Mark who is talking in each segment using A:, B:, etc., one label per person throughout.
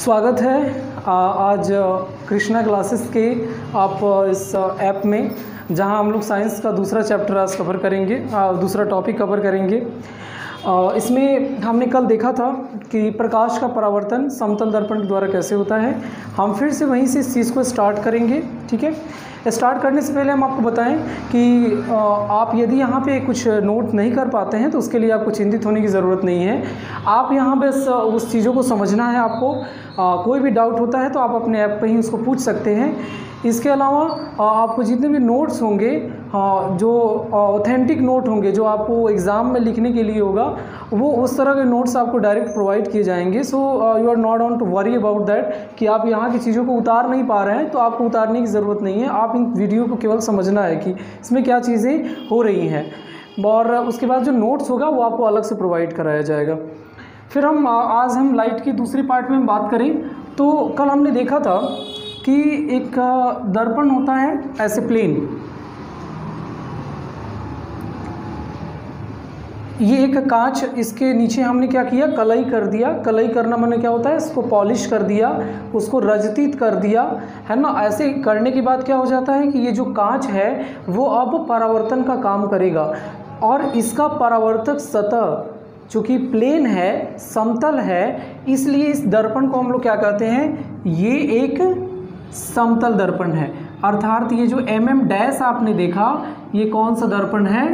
A: स्वागत है आज कृष्णा क्लासेस के आप इस ऐप में, जहां हम लोग साइंस का दूसरा चैप्टर आज कवर करेंगे, दूसरा टॉपिक कवर करेंगे। इसमें हमने कल देखा था कि प्रकाश का परावर्तन समतल दर्पण के द्वारा कैसे होता है। हम फिर से वहीं से इस चीज़ को स्टार्ट करेंगे। ठीक है, स्टार्ट करने से पहले हम आपको बताएं कि आप यदि यहाँ पे कुछ नोट नहीं कर पाते हैं तो उसके लिए आपको चिंतित होने की ज़रूरत नहीं है। आप यहाँ बस उस चीज़ों को समझना है। आपको कोई भी डाउट होता है तो आप अपने ऐप पे ही उसको पूछ सकते हैं। इसके अलावा आपको जितने भी नोट्स होंगे, जो ऑथेंटिक नोट होंगे, जो आपको एग्ज़ाम में लिखने के लिए होगा, वो उस तरह के नोट्स आपको डायरेक्ट प्रोवाइड किए जाएंगे। So you are not on to worry about that कि आप यहाँ की चीज़ों को उतार नहीं पा रहे हैं, तो आपको उतारने की ज़रूरत नहीं है। आप इन वीडियो को केवल समझना है कि इसमें क्या चीज़ें हो रही हैं, और उसके बाद जो नोट्स होगा वो आपको अलग से प्रोवाइड कराया जाएगा। फिर आज हम लाइट की दूसरी पार्ट में बात करें तो कल हमने देखा था कि एक दर्पण होता है ऐसे प्लेन। ये एक कांच, इसके नीचे हमने क्या किया, कलई कर दिया। कलई करना माने क्या होता है, इसको पॉलिश कर दिया, उसको रजतित कर दिया, है ना। ऐसे करने के बाद क्या हो जाता है कि ये जो कांच है वो अब परावर्तन का काम करेगा, और इसका परावर्तक सतह चूँकि प्लेन है, समतल है, इसलिए इस दर्पण को हम लोग क्या कहते हैं, ये एक समतल दर्पण है। अर्थात ये जो डैश आपने देखा, ये कौन सा दर्पण है,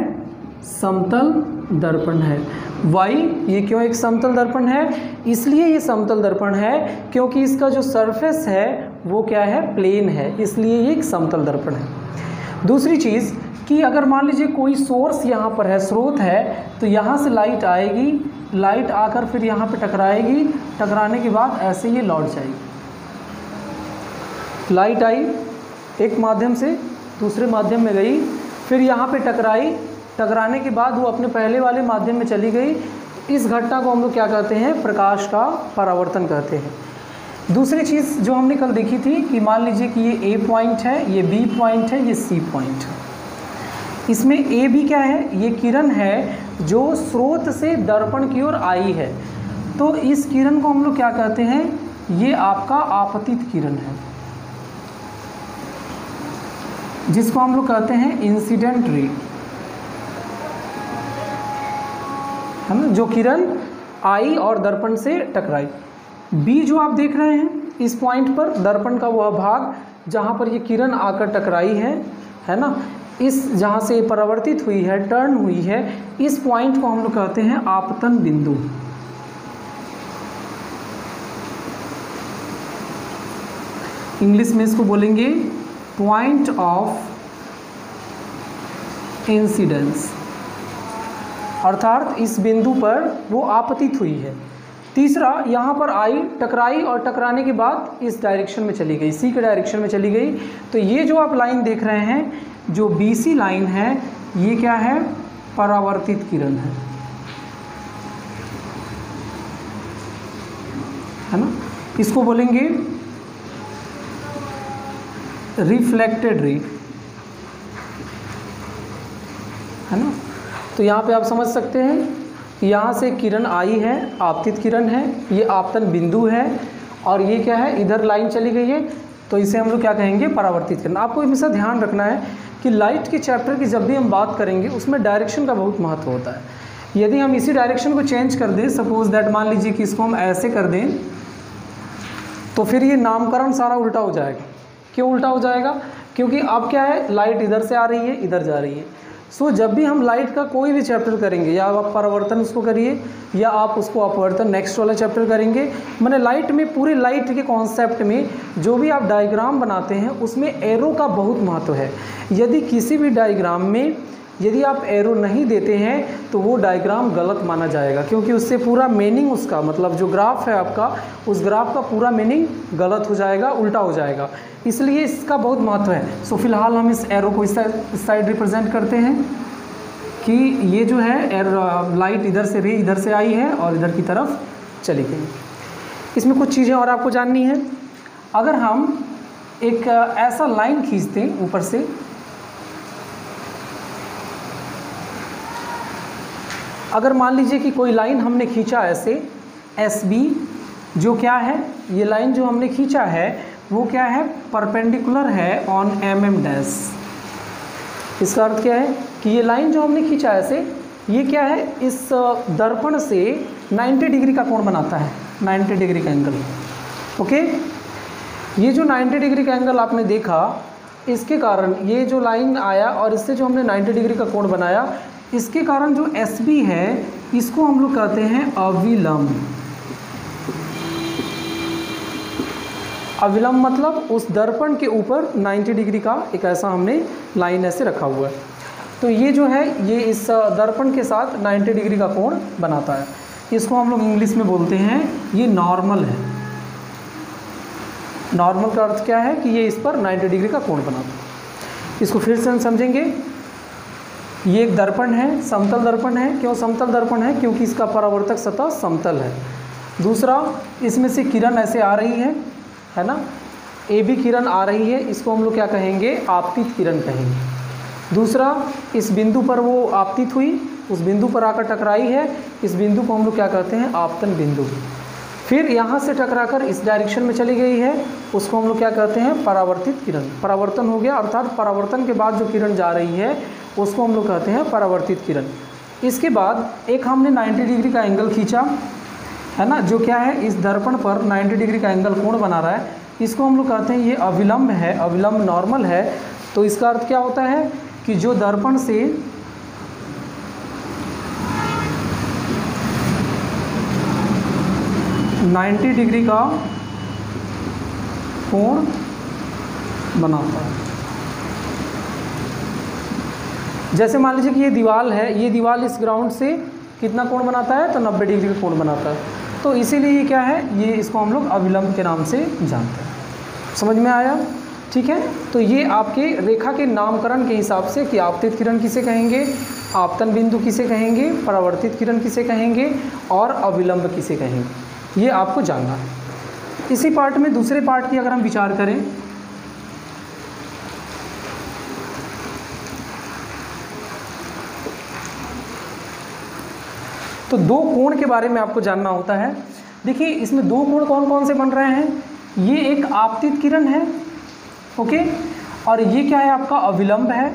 A: समतल दर्पण है। वाई, ये क्यों एक समतल दर्पण है, इसलिए ये समतल दर्पण है क्योंकि इसका जो सरफेस है वो क्या है, प्लेन है, इसलिए ये एक समतल दर्पण है। दूसरी चीज़ कि अगर मान लीजिए कोई सोर्स यहाँ पर है, स्रोत है, तो यहाँ से लाइट आएगी, लाइट आकर फिर यहाँ पे टकराएगी, टकराने के बाद ऐसे ये लौट जाएगी। लाइट आई, एक माध्यम से दूसरे माध्यम में गई, फिर यहाँ पे टकराई, टकराने के बाद वो अपने पहले वाले माध्यम में चली गई। इस घटना को हम लोग क्या कहते हैं, प्रकाश का परावर्तन कहते हैं। दूसरी चीज़ जो हमने कल देखी थी कि मान लीजिए कि ये ए पॉइंट है, ये बी पॉइंट है, ये सी पॉइंट है। इसमें ए भी क्या है, ये किरण है जो स्रोत से दर्पण की ओर आई है, तो इस किरण को हम लोग क्या कहते हैं, ये आपका आपतित किरण है, जिसको हम लोग कहते हैं इंसिडेंट रे, है ना, जो किरण आई और दर्पण से टकराई। बी जो आप देख रहे हैं, इस पॉइंट पर दर्पण का वह भाग जहाँ पर ये किरण आकर टकराई है ना, इस जहाँ से ये परावर्तित हुई है, टर्न हुई है, इस पॉइंट को हम लोग कहते हैं आपतन बिंदु। इंग्लिश में इसको बोलेंगे पॉइंट ऑफ इंसिडेंस, अर्थात इस बिंदु पर वो आपतित हुई है। तीसरा, यहाँ पर आई, टकराई, और टकराने के बाद इस डायरेक्शन में चली गई, सी के डायरेक्शन में चली गई। तो ये जो आप लाइन देख रहे हैं, जो BC लाइन है, ये क्या है, परावर्तित किरण है ना। इसको बोलेंगे रिफ्लेक्टेड रे, है ना। तो यहाँ पे आप समझ सकते हैं, यहाँ से किरण आई है, आपतित किरण है, ये आपतन बिंदु है, और ये क्या है, इधर लाइन चली गई है, तो इसे हम लोग क्या कहेंगे, परावर्तित किरण। आपको हमेशा ध्यान रखना है कि लाइट के चैप्टर की जब भी हम बात करेंगे उसमें डायरेक्शन का बहुत महत्व होता है। यदि हम इसी डायरेक्शन को चेंज कर दें, सपोज दैट मान लीजिए कि इसको हम ऐसे कर दें, तो फिर ये नामकरण सारा उल्टा हो जाएगा। क्यों उल्टा हो जाएगा, क्योंकि अब क्या है, लाइट इधर से आ रही है, इधर जा रही है। सो जब भी हम लाइट का कोई भी चैप्टर करेंगे, या आप परावर्तन उसको करिए या आप उसको अपवर्तन नेक्स्ट वाला चैप्टर करेंगे, मैंने लाइट में, पूरे लाइट के कॉन्सेप्ट में जो भी आप डायग्राम बनाते हैं उसमें एरो का बहुत महत्व है। यदि किसी भी डायग्राम में यदि आप एरो नहीं देते हैं तो वो डायग्राम गलत माना जाएगा, क्योंकि उससे पूरा मीनिंग, उसका मतलब जो ग्राफ है आपका, उस ग्राफ का पूरा मीनिंग गलत हो जाएगा, उल्टा हो जाएगा। इसलिए इसका बहुत महत्व है। सो फिलहाल हम इस एरो को इस साइड रिप्रेजेंट करते हैं कि ये जो है लाइट इधर से रे इधर से आई है और इधर की तरफ चली गई। इसमें कुछ चीज़ें और आपको जाननी है। अगर हम एक ऐसा लाइन खींचते हैं ऊपर से, अगर मान लीजिए कि कोई लाइन हमने खींचा ऐसे SB जो क्या है, ये लाइन जो हमने खींचा है वो क्या है, परपेंडिकुलर है ऑन mm डैश। इसका अर्थ क्या है कि ये लाइन जो हमने खींचा ऐसे, ये क्या है, इस दर्पण से 90 डिग्री का कोण बनाता है, 90 डिग्री का एंगल। ओके, ये जो 90 डिग्री का एंगल आपने देखा, इसके कारण ये जो लाइन आया और इससे जो हमने 90 डिग्री का कोण बनाया, इसके कारण जो SB है इसको हम लोग कहते हैं अविलंब। अविलंब मतलब उस दर्पण के ऊपर 90 डिग्री का एक ऐसा हमने लाइन ऐसे रखा हुआ है। तो ये जो है ये इस दर्पण के साथ 90 डिग्री का कोण बनाता है। इसको हम लोग इंग्लिश में बोलते हैं ये नॉर्मल है। नॉर्मल का अर्थ क्या है कि ये इस पर 90 डिग्री का कोण बनाता है। इसको फिर से हम समझेंगे। ये एक दर्पण है, समतल दर्पण है। क्यों समतल दर्पण है? क्योंकि इसका परावर्तक सतह समतल है। दूसरा, इसमें से किरण ऐसे आ रही है ना, AB किरण आ रही है, इसको हम लोग क्या कहेंगे, आपतित किरण कहेंगे। दूसरा, इस बिंदु पर वो आपतित हुई, उस बिंदु पर आकर टकराई है, इस बिंदु को हम लोग क्या कहते हैं, आपतन बिंदु। फिर यहाँ से टकराकर इस डायरेक्शन में चली गई है, उसको हम लोग क्या कहते हैं, परावर्तित किरण। परावर्तन हो गया, अर्थात परावर्तन के बाद जो किरण जा रही है उसको हम लोग कहते हैं परावर्तित किरण। इसके बाद एक हमने 90 डिग्री का एंगल खींचा है ना, जो क्या है, इस दर्पण पर 90 डिग्री का एंगल कोण बना रहा है, इसको हम लोग कहते हैं ये अविलंब है, अविलंब नॉर्मल है। तो इसका अर्थ क्या होता है कि जो दर्पण से ,90 डिग्री का कोण बनाता है। जैसे मान लीजिए कि ये दीवार है, ये दीवार इस ग्राउंड से कितना कोण बनाता है, तो 90 डिग्री का कोण बनाता है। तो इसीलिए ये क्या है, ये इसको हम लोग अविलंब के नाम से जानते हैं। समझ में आया? ठीक है। तो ये आपके रेखा के नामकरण के हिसाब से कि आपतित किरण किसे कहेंगे, आपतन बिंदु किसे कहेंगे, परावर्तित किरण किसे कहेंगे और अविलंब किसे कहेंगे, ये आपको जानना है। इसी पार्ट में दूसरे पार्ट की अगर हम विचार करें, तो दो कोण के बारे में आपको जानना होता है। देखिए इसमें दो कोण कौन कौन से बन रहे हैं, ये एक आपतित किरण है, ओके, और ये क्या है, आपका अविलंब है।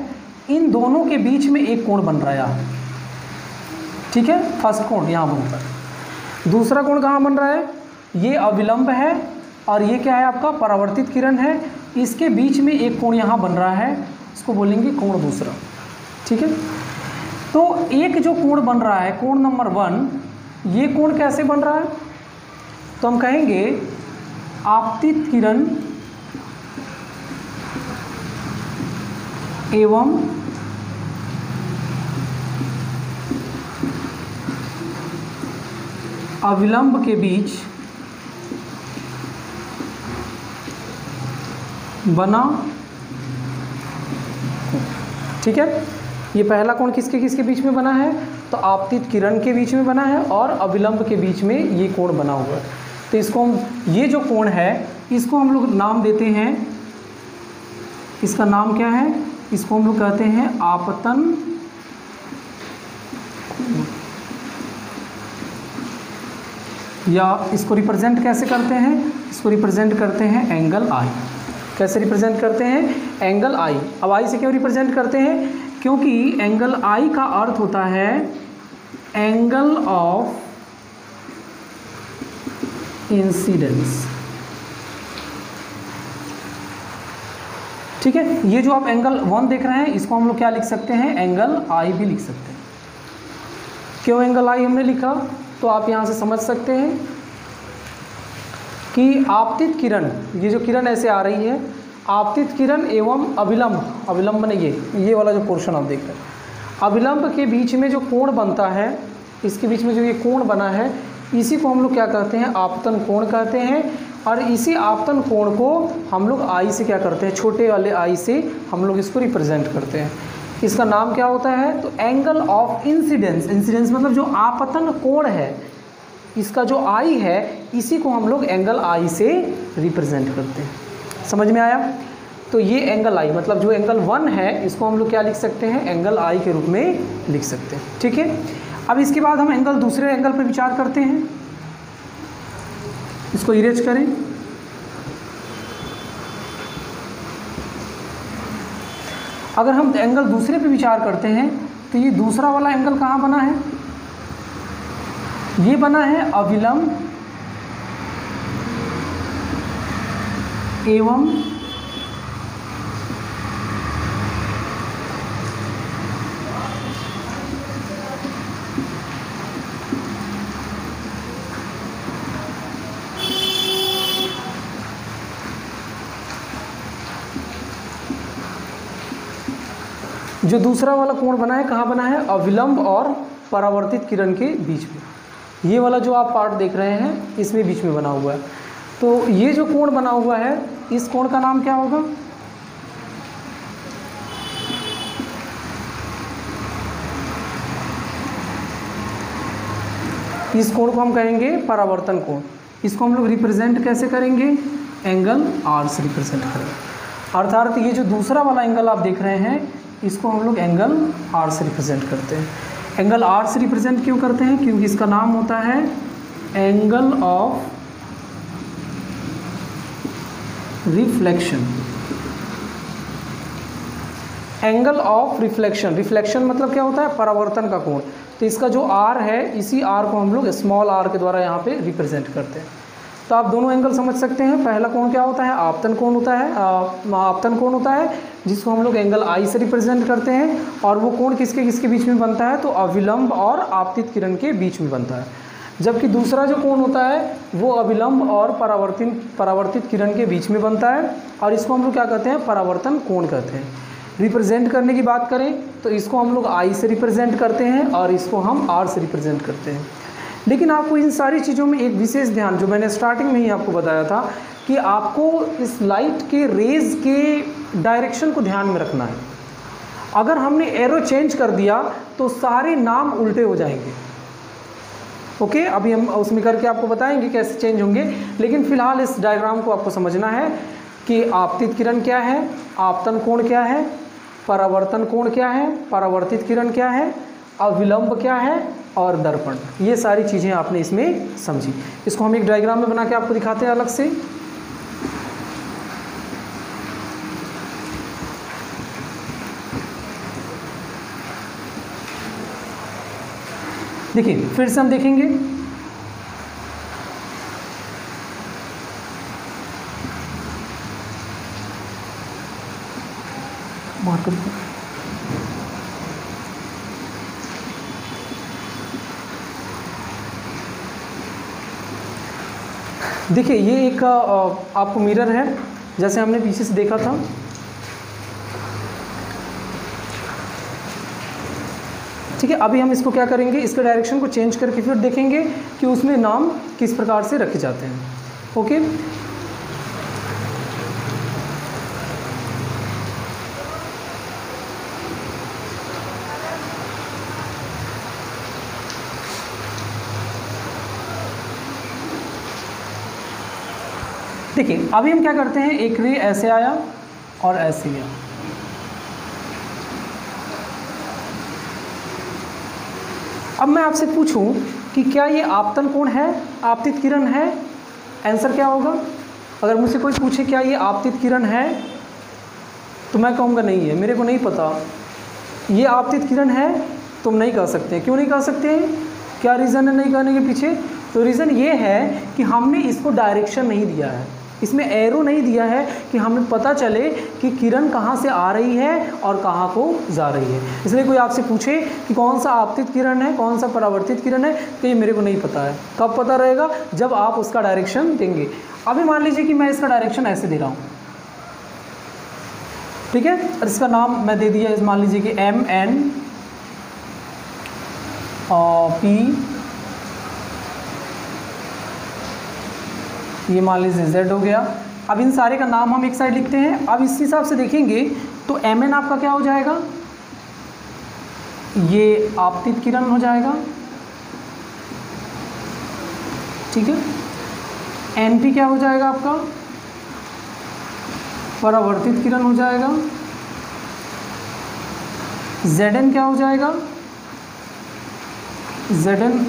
A: इन दोनों के बीच में एक कोण बन रहा है, ठीक है, फर्स्ट कोण यहाँ बन रहा है। दूसरा कोण कहाँ बन रहा है, ये अविलंब है और ये क्या है, आपका परावर्तित किरण है। इसके बीच में एक कोण यहाँ बन रहा है, इसको बोलेंगे कोण दूसरा, ठीक है। तो एक जो कोण बन रहा है, कोण नंबर 1, ये कोण कैसे बन रहा है, तो हम कहेंगे आपतित किरण एवं अविलंब के बीच बना, ठीक है। ये पहला कोण किसके किसके बीच में बना है, तो आपतित किरण के बीच में बना है और अविलंब के बीच में ये कोण बना हुआ है। तो इसको हम, ये जो कोण है इसको हम लोग नाम देते हैं, इसका नाम क्या है, इसको हम लोग कहते हैं आपतन, या इसको रिप्रेजेंट कैसे करते हैं, इसको रिप्रेजेंट करते हैं एंगल आई। कैसे रिप्रेजेंट करते हैं, एंगल आई। अब आई से क्यों रिप्रेजेंट करते हैं, क्योंकि एंगल आई का अर्थ होता है एंगल ऑफ इंसिडेंस, ठीक है। ये जो आप एंगल 1 देख रहे हैं, इसको हम लोग क्या लिख सकते हैं, एंगल आई भी लिख सकते हैं। क्यों एंगल आई हमने लिखा, तो आप यहाँ से समझ सकते हैं कि आपतित किरण, ये जो किरण ऐसे आ रही है, आपतित किरण एवं अविलंब, अविलंब ने ये वाला जो पोर्शन आप देख रहे हैं, अविलंब के बीच में जो कोण बनता है, इसके बीच में जो ये कोण बना है, इसी को हम लोग क्या कहते हैं, आपतन कोण कहते हैं। और इसी आपतन कोण को हम लोग आई से क्या करते हैं, छोटे वाले आई से हम लोग इसको रिप्रेजेंट करते हैं। इसका नाम क्या होता है, तो एंगल ऑफ इंसिडेंस। इंसिडेंस मतलब जो आपतन कोण है, इसका जो आई है, इसी को हम लोग एंगल आई से रिप्रेजेंट करते हैं। समझ में आया? तो ये एंगल आई मतलब जो एंगल 1 है, इसको हम लोग क्या लिख सकते हैं, एंगल आई के रूप में लिख सकते हैं, ठीक है। अब इसके बाद हम एंगल, दूसरे एंगल पर विचार करते हैं। इसको इरेज करें। अगर हम एंगल दूसरे पे विचार करते हैं तो ये दूसरा वाला एंगल कहाँ बना है? ये बना है अविलंब एवं जो दूसरा वाला कोण बना है कहाँ बना है? अविलंब और परावर्तित किरण के बीच में। ये वाला जो आप पार्ट देख रहे हैं इसमें बीच में बना हुआ है। तो ये जो कोण बना हुआ है इस कोण का नाम क्या होगा? इस कोण को हम कहेंगे परावर्तन कोण। इसको हम लोग रिप्रेजेंट कैसे करेंगे? एंगल आर से रिप्रेजेंट करेंगे। अर्थात ये जो दूसरा वाला एंगल आप देख रहे हैं इसको हम लोग एंगल आर से रिप्रेजेंट करते हैं। एंगल आर से रिप्रेजेंट क्यों करते हैं? क्योंकि इसका नाम होता है angle of reflection. Angle of reflection, reflection मतलब क्या होता है? परावर्तन का कोण। तो इसका जो आर है इसी आर को हम लोग स्मॉल आर के द्वारा यहाँ पे रिप्रेजेंट करते हैं। तो आप दोनों एंगल समझ सकते हैं। पहला कोण क्या होता है? आपतन कोण होता है, आपतन कोण होता है जिसको हम लोग एंगल आई से रिप्रेजेंट करते हैं। और वो कोण किसके किसके बीच में बनता है? तो अविलंब और आपतित किरण के बीच में बनता है। जबकि दूसरा जो कोण होता है वो अविलंब और परावर्तित किरण के बीच में बनता है और इसको हम लोग क्या कहते हैं? परावर्तन कोण कहते हैं। रिप्रेजेंट करने की बात करें तो इसको हम लोग आई से रिप्रेजेंट करते हैं और इसको हम आर से रिप्रेजेंट करते हैं। लेकिन आपको इन सारी चीज़ों में एक विशेष ध्यान, जो मैंने स्टार्टिंग में ही आपको बताया था कि आपको इस लाइट के रेज के डायरेक्शन को ध्यान में रखना है। अगर हमने एरो चेंज कर दिया तो सारे नाम उल्टे हो जाएंगे। ओके, अभी हम उसमें करके आपको बताएंगे कैसे चेंज होंगे। लेकिन फिलहाल इस डायग्राम को आपको समझना है कि आपतित किरण क्या है, आपतन कोण क्या है, परावर्तन कोण क्या है, परावर्तित किरण क्या है, अविलंब क्या है और दर्पण। ये सारी चीज़ें आपने इसमें समझी। इसको हम एक डायग्राम में बना के आपको दिखाते हैं अलग से। देखिए फिर से हम देखेंगे। देखिए ये एक आपको मिरर है जैसे हमने पीछे से देखा था। ठीक है, अभी हम इसको क्या करेंगे, इसके डायरेक्शन को चेंज करके फिर देखेंगे कि उसमें नाम किस प्रकार से रखे जाते हैं। ओके, देखिए अभी हम क्या करते हैं, एक रे ऐसे आया और ऐसे गया। अब मैं आपसे पूछूं कि क्या ये आपतन कोण है, आपतित किरण है? आंसर क्या होगा? अगर मुझसे कोई पूछे क्या ये आपतित किरण है तो मैं कहूँगा नहीं है, मेरे को नहीं पता। ये आपतित किरण है तुम नहीं कह सकते। क्यों नहीं कह सकते? क्या रीज़न है नहीं कहने के पीछे? तो रीज़न ये है कि हमने इसको डायरेक्शन नहीं दिया है, इसमें एरो नहीं दिया है कि हमें पता चले कि किरण कहाँ से आ रही है और कहाँ को जा रही है। इसलिए कोई आपसे पूछे कि कौन सा आपतित किरण है, कौन सा परावर्तित किरण है, तो ये मेरे को नहीं पता है। कब पता रहेगा? जब आप उसका डायरेक्शन देंगे। अभी मान लीजिए कि मैं इसका डायरेक्शन ऐसे दे रहा हूँ, ठीक है, और इसका नाम मैं दे दिया, मान लीजिए कि MN P, ये मान लीजिए Z हो गया। अब इन सारे का नाम हम एक साइड लिखते हैं। अब इस हिसाब से देखेंगे तो MN आपका क्या हो जाएगा, ये आपतित किरण हो जाएगा, ठीक है। NP क्या हो जाएगा आपका, परावर्तित किरण हो जाएगा। ZN क्या हो जाएगा, ZN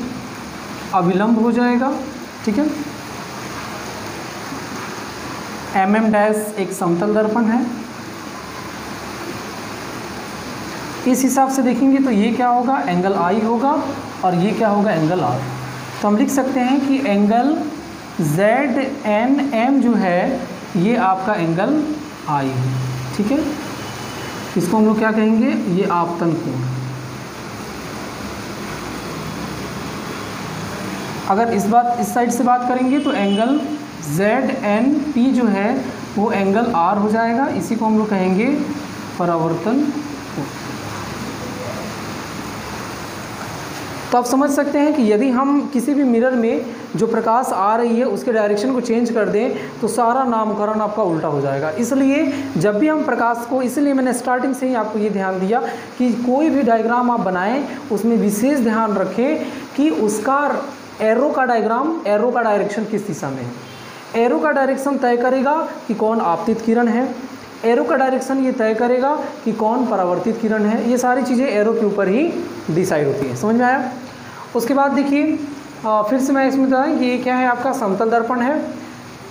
A: अविलंब हो जाएगा, ठीक है। डैश एक समतल दर्पण है। इस हिसाब से देखेंगे तो ये क्या होगा, एंगल आई होगा, और ये क्या होगा, एंगल आर। तो हम लिख सकते हैं कि एंगल ZNM जो है ये आपका एंगल आई है। ठीक है, इसको हम लोग क्या कहेंगे, ये आपतन कोण। अगर इस साइड से बात करेंगे तो एंगल ZNP जो है वो एंगल R हो जाएगा। इसी को हम लोग कहेंगे परावर्तन कोण। तो आप समझ सकते हैं कि यदि हम किसी भी मिरर में जो प्रकाश आ रही है उसके डायरेक्शन को चेंज कर दें तो सारा नामकरण आपका उल्टा हो जाएगा। इसलिए जब भी हम प्रकाश को, इसलिए मैंने स्टार्टिंग से ही आपको ये ध्यान दिया कि कोई भी डायग्राम आप बनाएं उसमें विशेष ध्यान रखें कि उसका एरो का डायरेक्शन किस दिशा में है। एरो का डायरेक्शन तय करेगा कि कौन आपतित किरण है, एरो का डायरेक्शन ये तय करेगा कि कौन परावर्तित किरण है। ये सारी चीज़ें एरो के ऊपर ही डिसाइड होती है। समझ में आया? उसके बाद देखिए फिर से मैं इसमें बताऊँ, ये क्या है, आपका समतल दर्पण है।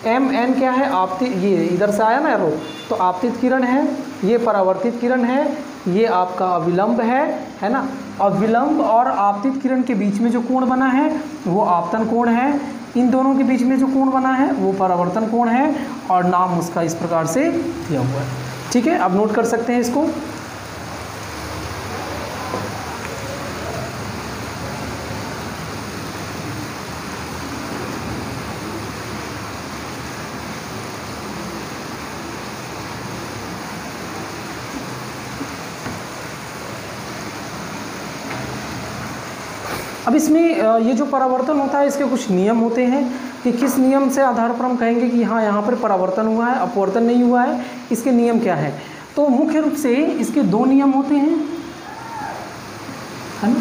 A: MN क्या है, आपतित, ये इधर से आया ना एरो, तो आपतित किरण है, ये परावर्तित किरण है, ये आपका अविलंब है ना। अविलंब और आपतित किरण के बीच में जो कोण बना है वो आपतन कोण है। इन दोनों के बीच में जो कोण बना है वो परावर्तन कोण है, और नाम उसका इस प्रकार से दिया हुआ है। ठीक है, अब नोट कर सकते हैं इसको। अब इसमें ये जो परावर्तन होता है इसके कुछ नियम होते हैं कि किस नियम से आधार पर हम कहेंगे कि हाँ यहाँ पर परावर्तन हुआ है, अपवर्तन नहीं हुआ है। इसके नियम क्या है? तो मुख्य रूप से इसके दो नियम होते हैं, है ना।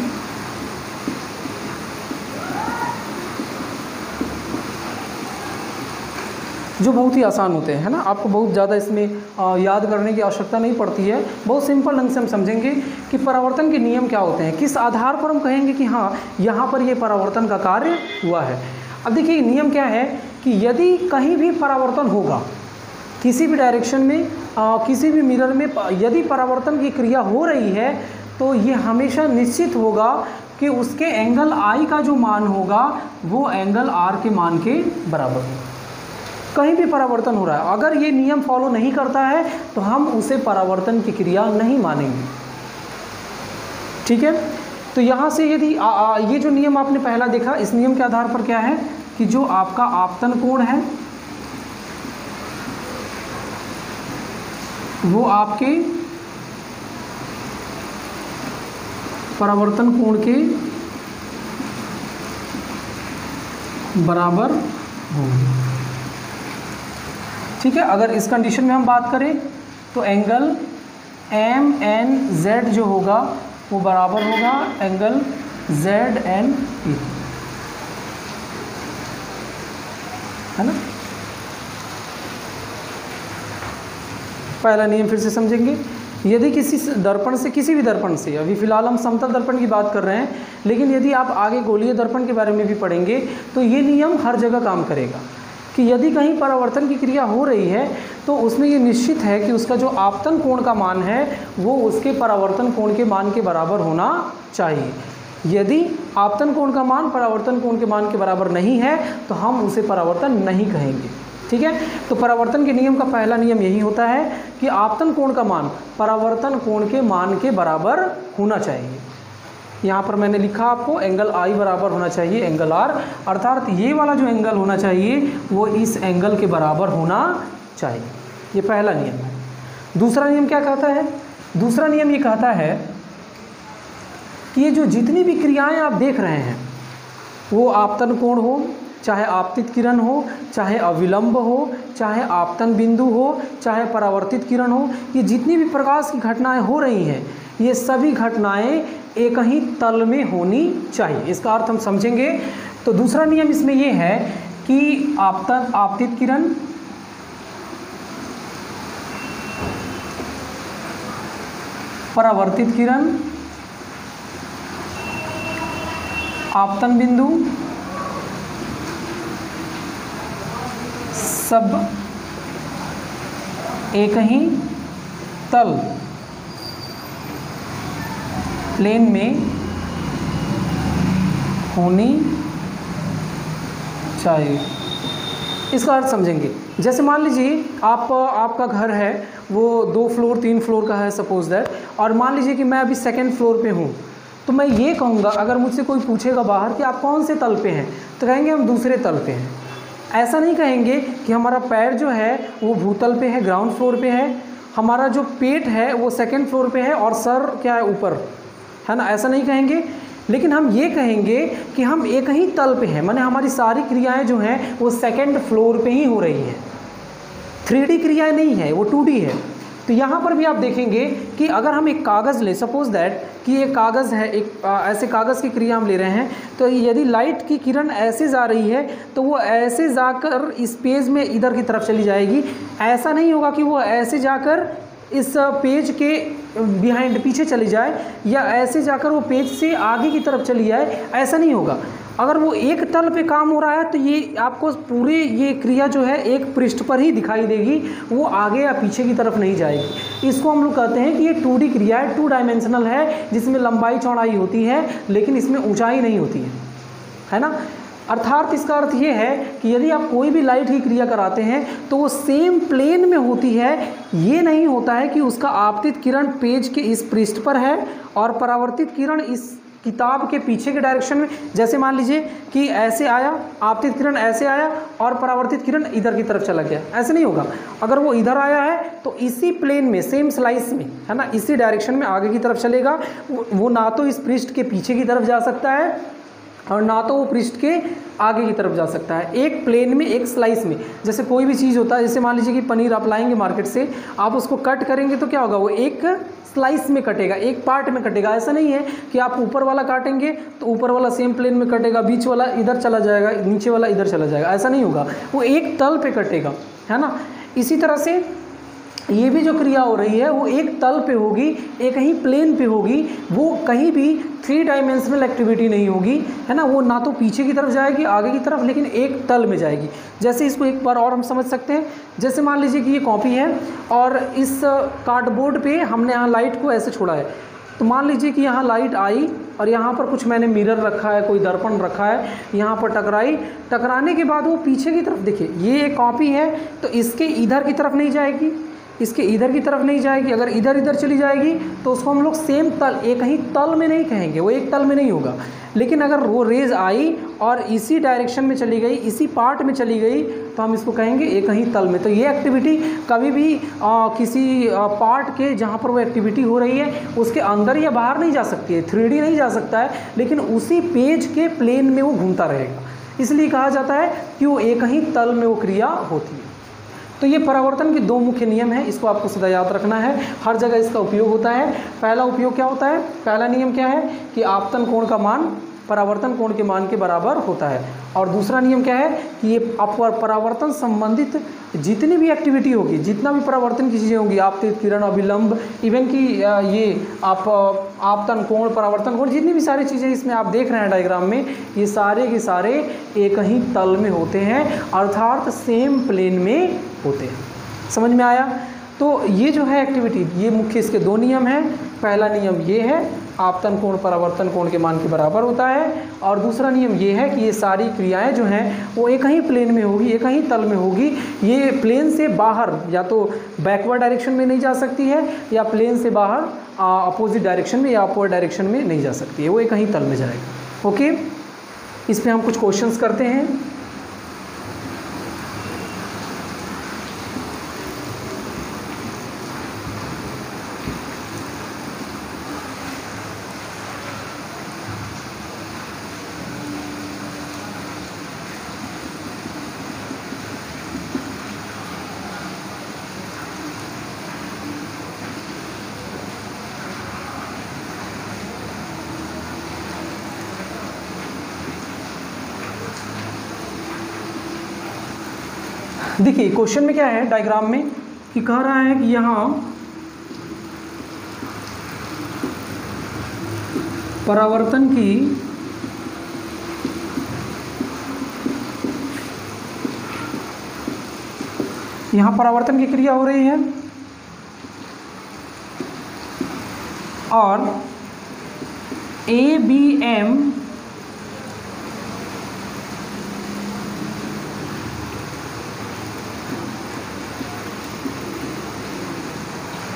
A: जो बहुत ही आसान होते हैं, है ना। आपको बहुत ज़्यादा इसमें याद करने की आवश्यकता नहीं पड़ती है। बहुत सिंपल ढंग से हम समझेंगे कि परावर्तन के नियम क्या होते हैं, किस आधार पर हम कहेंगे कि हाँ यहाँ पर ये परावर्तन का कार्य हुआ है। अब देखिए नियम क्या है कि यदि कहीं भी परावर्तन होगा किसी भी डायरेक्शन में, किसी भी मिरर में यदि परावर्तन की क्रिया हो रही है तो ये हमेशा निश्चित होगा कि उसके एंगल आई का जो मान होगा वो एंगल आर के मान के बराबर होगा। कहीं भी परावर्तन हो रहा है, अगर ये नियम फॉलो नहीं करता है तो हम उसे परावर्तन की क्रिया नहीं मानेंगे। ठीक है, तो यहाँ से यदि ये जो नियम आपने पहला देखा, इस नियम के आधार पर क्या है कि जो आपका आपतन कोण है वो आपके परावर्तन कोण के बराबर होंगे। ठीक है, अगर इस कंडीशन में हम बात करें तो एंगल MNZ जो होगा वो बराबर होगा एंगल ZNP, है ना। पहला नियम फिर से समझेंगे। यदि किसी दर्पण से, किसी भी दर्पण से, अभी फिलहाल हम समतल दर्पण की बात कर रहे हैं, लेकिन यदि आप आगे गोलीय दर्पण के बारे में भी पढ़ेंगे तो ये नियम हर जगह काम करेगा कि यदि कहीं परावर्तन की क्रिया हो रही है तो उसमें ये निश्चित है कि उसका जो आपतन कोण का मान है वो उसके परावर्तन कोण के मान के बराबर होना चाहिए। यदि आपतन कोण का मान परावर्तन कोण के मान के बराबर नहीं है तो हम उसे परावर्तन नहीं कहेंगे। ठीक है, तो परावर्तन के नियम का पहला नियम यही होता है कि आपतन कोण का मान परावर्तन कोण के मान के बराबर होना चाहिए। यहाँ पर मैंने लिखा आपको एंगल आई बराबर होना चाहिए एंगल आर, अर्थात ये वाला जो एंगल होना चाहिए वो इस एंगल के बराबर होना चाहिए। ये पहला नियम है। दूसरा नियम क्या कहता है? दूसरा नियम ये कहता है कि ये जो जितनी भी क्रियाएं आप देख रहे हैं वो आपतन कोण हो, चाहे आपतित किरण हो, चाहे अविलंब हो, चाहे आपतन बिंदु हो, चाहे परावर्तित किरण हो, ये जितनी भी प्रकाश की घटनाएं हो रही हैं ये सभी घटनाएं एक ही तल में होनी चाहिए। इसका अर्थ हम समझेंगे। तो दूसरा नियम इसमें यह है कि आपतित किरण, परावर्तित किरण, आपतन बिंदु, एक ही तल प्लेन में होनी चाहिए। इसका अर्थ समझेंगे। जैसे मान लीजिए आपका घर है वो 2 फ्लोर 3 फ्लोर का है सपोज दैट, और मान लीजिए कि मैं अभी सेकंड फ्लोर पे हूँ, तो मैं ये कहूँगा, अगर मुझसे कोई पूछेगा बाहर कि आप कौन से तल पे हैं, तो कहेंगे हम दूसरे तल पे हैं। ऐसा नहीं कहेंगे कि हमारा पैर जो है वो भूतल पे है, ग्राउंड फ्लोर पे है, हमारा जो पेट है वो सेकंड फ्लोर पे है और सर क्या है ऊपर है ना, ऐसा नहीं कहेंगे। लेकिन हम ये कहेंगे कि हम एक ही तल पे हैं, माने हमारी सारी क्रियाएं जो हैं वो सेकंड फ्लोर पे ही हो रही हैं। 3D क्रियाएं नहीं है, वो 2D है। तो यहाँ पर भी आप देखेंगे कि अगर हम एक कागज़ ले, सपोज दैट कि ये कागज़ है, एक ऐसे कागज़ की क्रिया हम ले रहे हैं, तो यदि लाइट की किरण ऐसे जा रही है तो वो ऐसे जाकर इस पेज में इधर की तरफ चली जाएगी। ऐसा नहीं होगा कि वो ऐसे जाकर इस पेज के बिहाइंड पीछे चली जाए, या ऐसे जाकर वो पेज से आगे की तरफ चली जाए, ऐसा नहीं होगा। अगर वो एक तल पे काम हो रहा है तो ये आपको पूरी ये क्रिया जो है एक पृष्ठ पर ही दिखाई देगी, वो आगे या पीछे की तरफ नहीं जाएगी। इसको हम लोग कहते हैं कि ये 2D क्रिया है, 2 डायमेंशनल है, जिसमें लंबाई चौड़ाई होती है लेकिन इसमें ऊंचाई नहीं होती है ना। अर्थात इसका अर्थ ये है कि यदि आप कोई भी लाइट की क्रिया कराते हैं तो वो सेम प्लेन में होती है। ये नहीं होता है कि उसका आपतित किरण पेज के इस पृष्ठ पर है और परावर्तित किरण इस किताब के पीछे के डायरेक्शन में। जैसे मान लीजिए कि ऐसे आया, आपतित किरण ऐसे आया और परावर्तित किरण इधर की तरफ चला गया, ऐसे नहीं होगा। अगर वो इधर आया है तो इसी प्लेन में, सेम स्लाइस में है ना, इसी डायरेक्शन में आगे की तरफ चलेगा। वो ना तो इस पृष्ठ के पीछे की तरफ जा सकता है और ना तो वो पृष्ठ के आगे की तरफ जा सकता है। एक प्लेन में, एक स्लाइस में। जैसे कोई भी चीज़ होता है, जैसे मान लीजिए कि पनीर आप लाएंगे मार्केट से, आप उसको कट करेंगे तो क्या होगा, वो एक स्लाइस में कटेगा, एक पार्ट में कटेगा। ऐसा नहीं है कि आप ऊपर वाला काटेंगे तो ऊपर वाला सेम प्लेन में कटेगा, बीच वाला इधर चला जाएगा, नीचे वाला इधर चला जाएगा, ऐसा नहीं होगा। वो एक तल पे कटेगा, है ना। इसी तरह से ये भी जो क्रिया हो रही है वो एक तल पे होगी, एक ही प्लेन पे होगी, वो कहीं भी 3 डायमेंशनल एक्टिविटी नहीं होगी, है ना। वो ना तो पीछे की तरफ जाएगी, आगे की तरफ, लेकिन एक तल में जाएगी। जैसे इसको एक बार और हम समझ सकते हैं। जैसे मान लीजिए कि ये कॉपी है और इस कार्डबोर्ड पे हमने यहाँ लाइट को ऐसे छोड़ा है, तो मान लीजिए कि यहाँ लाइट आई और यहाँ पर कुछ मैंने मिरर रखा है, कोई दर्पण रखा है, यहाँ पर टकराई, टकराने के बाद वो पीछे की तरफ, देखिए ये एक कॉपी है तो इसके इधर की तरफ नहीं जाएगी, इसके इधर की तरफ नहीं जाएगी। अगर इधर इधर चली जाएगी तो उसको हम लोग सेम तल, एक ही तल में नहीं कहेंगे, वो एक तल में नहीं होगा। लेकिन अगर वो रेज आई और इसी डायरेक्शन में चली गई, इसी पार्ट में चली गई, तो हम इसको कहेंगे एक ही तल में। तो ये एक्टिविटी कभी भी किसी पार्ट के जहाँ पर वो एक्टिविटी हो रही है उसके अंदर या बाहर नहीं जा सकती है, 3D नहीं जा सकता है, लेकिन उसी पेज के प्लेन में वो घूमता रहेगा। इसलिए कहा जाता है कि वो एक ही तल में वो क्रिया होती है। तो ये परावर्तन के 2 मुख्य नियम हैं, इसको आपको सदा याद रखना है, हर जगह इसका उपयोग होता है। पहला उपयोग क्या होता है, पहला नियम क्या है कि आपतन कोण का मान परावर्तन कोण के मान के बराबर होता है। और दूसरा नियम क्या है कि ये परावर्तन संबंधित जितनी भी एक्टिविटी होगी, जितना भी परावर्तन की चीज़ें होंगी, आपतित किरण, अभिलंब, इवन कि ये आपतन कोण, परावर्तन कोण, जितनी भी सारी चीज़ें इसमें आप देख रहे हैं डायग्राम में, ये सारे के सारे एक ही तल में होते हैं, अर्थात सेम प्लेन में होते हैं। समझ में आया। तो ये जो है एक्टिविटी, ये मुख्य इसके 2 नियम हैं। पहला नियम ये है आपतन कोण परावर्तन कोण के मान के बराबर होता है, और दूसरा नियम ये है कि ये सारी क्रियाएं जो हैं वो एक ही प्लेन में होगी, एक ही तल में होगी। ये प्लेन से बाहर या तो बैकवर्ड डायरेक्शन में नहीं जा सकती है, या प्लेन से बाहर अपोजिट डायरेक्शन में या अपवर्ड डायरेक्शन में नहीं जा सकती है, वो एक ही तल में जाएगा। ओके, इस पर हम कुछ क्वेश्चंस करते हैं। देखिए क्वेश्चन में क्या है डायग्राम में कि कह रहा है कि यहाँ परावर्तन की क्रिया हो रही है और ABM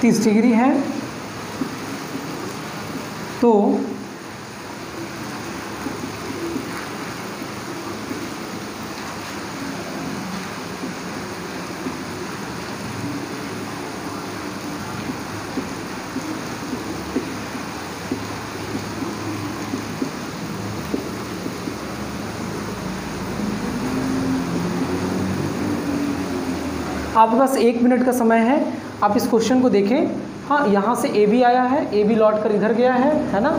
A: तीस डिग्री है, तो आपके पास 1 मिनट का समय है, आप इस क्वेश्चन को देखें। हाँ, यहाँ से AB आया है, AB लौट कर इधर गया है ना।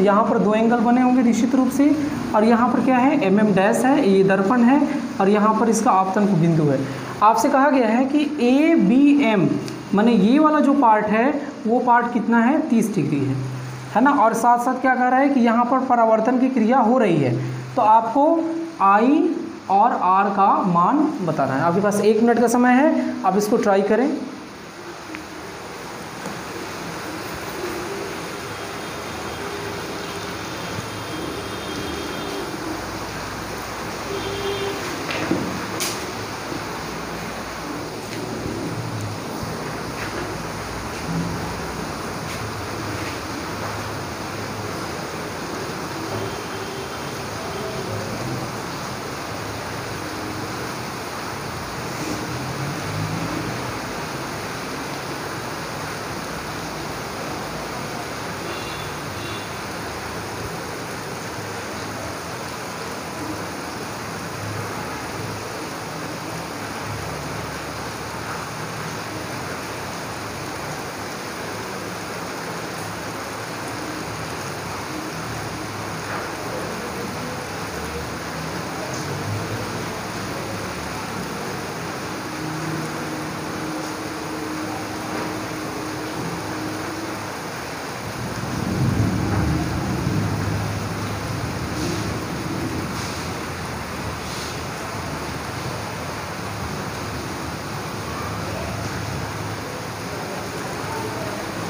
A: यहाँ पर 2 एंगल बने होंगे निश्चित रूप से, और यहाँ पर क्या है, MM डैश है, ये दर्पण है, और यहाँ पर इसका आपतन को बिंदु है। आपसे कहा गया है कि ABM माने ये वाला जो पार्ट है वो पार्ट कितना है, 30 डिग्री है ना। और साथ साथ क्या कह रहा है कि यहाँ पर परावर्तन की क्रिया हो रही है, तो आपको I और R का मान बताना है। आपके पास 1 मिनट का समय है, आप इसको ट्राई करें।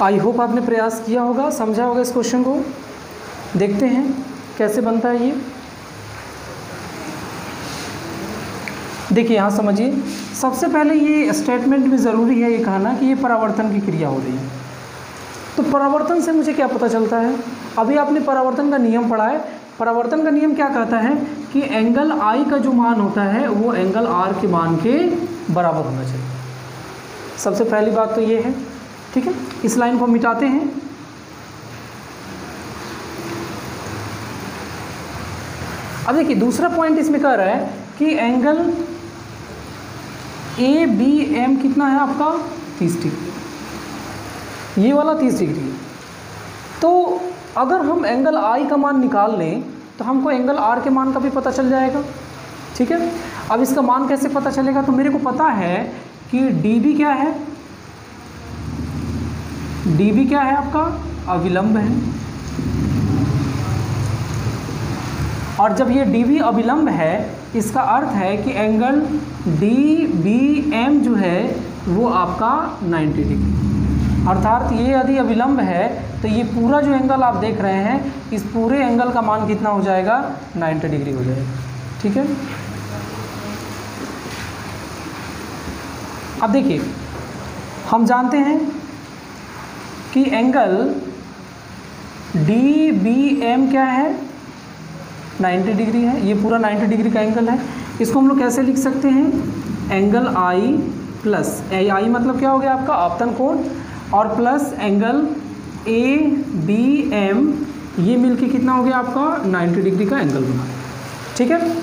A: आई होप आपने प्रयास किया होगा, समझा होगा इस क्वेश्चन को। देखते हैं कैसे बनता है ये। देखिए यहाँ समझिए, सबसे पहले ये स्टेटमेंट में ज़रूरी है ये कहना कि ये परावर्तन की क्रिया हो रही है। तो परावर्तन से मुझे क्या पता चलता है, अभी आपने परावर्तन का नियम पढ़ा है। परावर्तन का नियम क्या कहता है कि एंगल आई का जो मान होता है वो एंगल आर के मान के बराबर होना चाहिए। सबसे पहली बात तो ये है, ठीक है। इस लाइन को मिटाते हैं। अब देखिए दूसरा पॉइंट इसमें कह रहा है कि एंगल ABM कितना है आपका, 30 डिग्री, ये वाला 30 डिग्री है। तो अगर हम एंगल I का मान निकाल लें तो हमको एंगल R के मान का भी पता चल जाएगा, ठीक है। अब इसका मान कैसे पता चलेगा, तो मेरे को पता है कि DB क्या है, DB क्या है आपका, अविलंब है। और जब ये DB अविलंब है, इसका अर्थ है कि एंगल DBM जो है वो आपका 90 डिग्री। अर्थात ये यदि अविलंब है तो ये पूरा जो एंगल आप देख रहे हैं, इस पूरे एंगल का मान कितना हो जाएगा, 90 डिग्री हो जाएगा, ठीक है। अब देखिए हम जानते हैं कि एंगल DBM क्या है, 90 डिग्री है। ये पूरा 90 डिग्री का एंगल है। इसको हम लोग कैसे लिख सकते हैं, एंगल I प्लस I मतलब क्या हो गया आपका आपतन कोण, और प्लस एंगल ABM, ये मिलके कितना हो गया आपका 90 डिग्री का एंगल बना, ठीक है।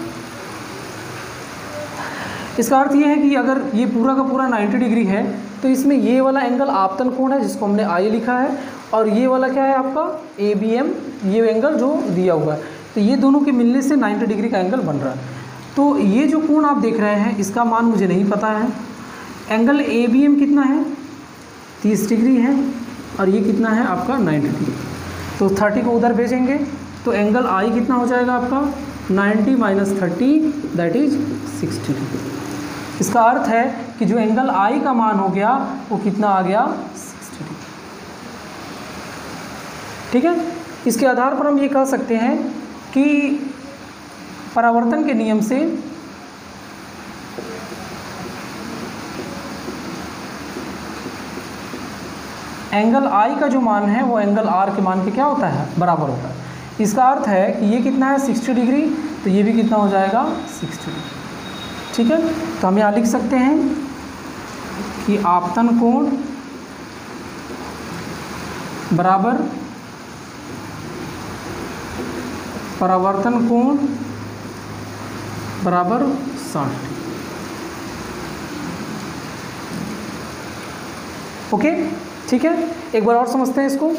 A: इसका अर्थ ये है कि अगर ये पूरा का पूरा 90 डिग्री है तो इसमें ये वाला एंगल आपतन कोण है जिसको हमने I लिखा है, और ये वाला क्या है आपका ABM, ये एंगल जो दिया हुआ है। तो ये दोनों के मिलने से 90 डिग्री का एंगल बन रहा है। तो ये जो कोण आप देख रहे हैं इसका मान मुझे नहीं पता है। एंगल ABM कितना है, 30 डिग्री है, और ये कितना है आपका 90 डिग्री। तो 30 को उधर भेजेंगे तो एंगल I कितना हो जाएगा आपका 90 माइनस 30 दैट इज 60 डिग्री। इसका अर्थ है कि जो एंगल I का मान हो गया वो कितना आ गया, 60 डिग्री। ठीक है। इसके आधार पर हम ये कह सकते हैं कि परावर्तन के नियम से एंगल आई का जो मान है वो एंगल आर के मान के क्या होता है, बराबर होता है। इसका अर्थ है कि ये कितना है 60 डिग्री, तो ये भी कितना हो जाएगा 60 डिग्री। ठीक है, तो हम यहाँ लिख सकते हैं कि आपतन कोण बराबर परावर्तन कोण बराबर 60 डिग्री। ओके, ठीक है। एक बार और समझते हैं इसको।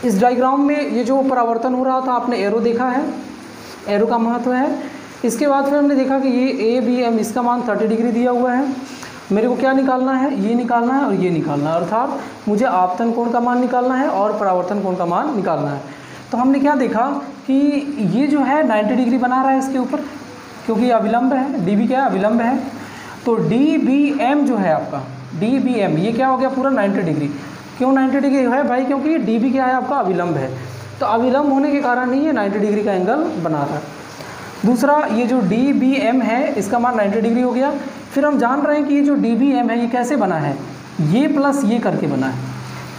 A: इस डायग्राम में ये जो परावर्तन हो रहा था आपने एरो देखा है, एरो का महत्व है। इसके बाद फिर हमने देखा कि ये ए बी एम, इसका मान 30 डिग्री दिया हुआ है। मेरे को क्या निकालना है, ये निकालना है और ये निकालना है, अर्थात मुझे आपतन कोण का मान निकालना है और परावर्तन कोण का मान निकालना है। तो हमने क्या देखा कि ये जो है 90 डिग्री बना रहा है इसके ऊपर, क्योंकि अविलंब है, डी बी क्या है, अविलंब है। तो डी बी एम जो है आपका, डी बी एम ये क्या हो गया पूरा 90 डिग्री। क्यों 90 डिग्री है भाई, क्योंकि डी बी क्या है आपका, अविलंब है। तो अविलंब होने के कारण ही ये 90 डिग्री का एंगल बना रहा है। दूसरा, ये जो डी बी एम है इसका मान 90 डिग्री हो गया। फिर हम जान रहे हैं कि ये जो डी बी एम है ये कैसे बना है, ये प्लस ये करके बना है।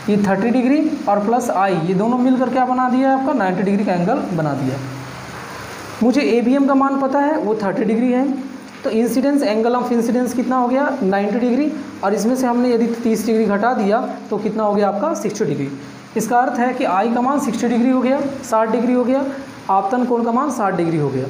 A: ये 30 डिग्री और प्लस आई, ये दोनों मिलकर क्या बना दिया है आपका, 90 डिग्री का एंगल बना दिया। मुझे ए बी एम का मान पता है, वो 30 डिग्री है। तो इंसिडेंस, एंगल ऑफ इंसिडेंस कितना हो गया 90 डिग्री, और इसमें से हमने यदि 30 डिग्री घटा दिया तो कितना हो गया आपका 60 डिग्री। इसका अर्थ है कि आई का मान 60 डिग्री हो गया, 60 डिग्री हो गया, आपतन कोण का मान 60 डिग्री हो गया।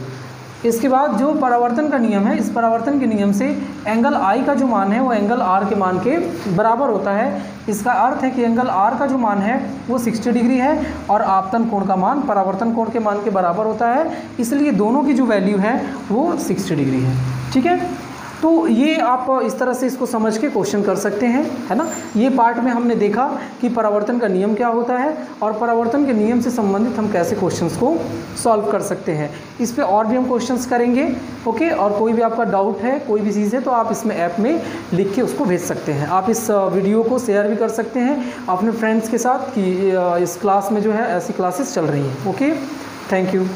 A: इसके बाद जो परावर्तन का नियम है, इस परावर्तन के नियम से एंगल आई का जो मान है वो एंगल आर के मान के बराबर होता है। इसका अर्थ है कि एंगल आर का जो मान है वो 60 डिग्री है और आपतन कोण का मान परावर्तन कोण के मान के बराबर होता है, इसलिए दोनों की जो वैल्यू है वो 60 डिग्री है। ठीक है, तो ये आप इस तरह से इसको समझ के क्वेश्चन कर सकते हैं, है ना। ये पार्ट में हमने देखा कि परावर्तन का नियम क्या होता है और परावर्तन के नियम से संबंधित हम कैसे क्वेश्चंस को सॉल्व कर सकते हैं। इस पे और भी हम क्वेश्चंस करेंगे। ओके, और कोई भी आपका डाउट है, कोई भी चीज़ है, तो आप इसमें ऐप में लिख के उसको भेज सकते हैं। आप इस वीडियो को शेयर भी कर सकते हैं अपने फ्रेंड्स के साथ कि इस क्लास में जो है ऐसी क्लासेस चल रही हैं। Okay, thank you.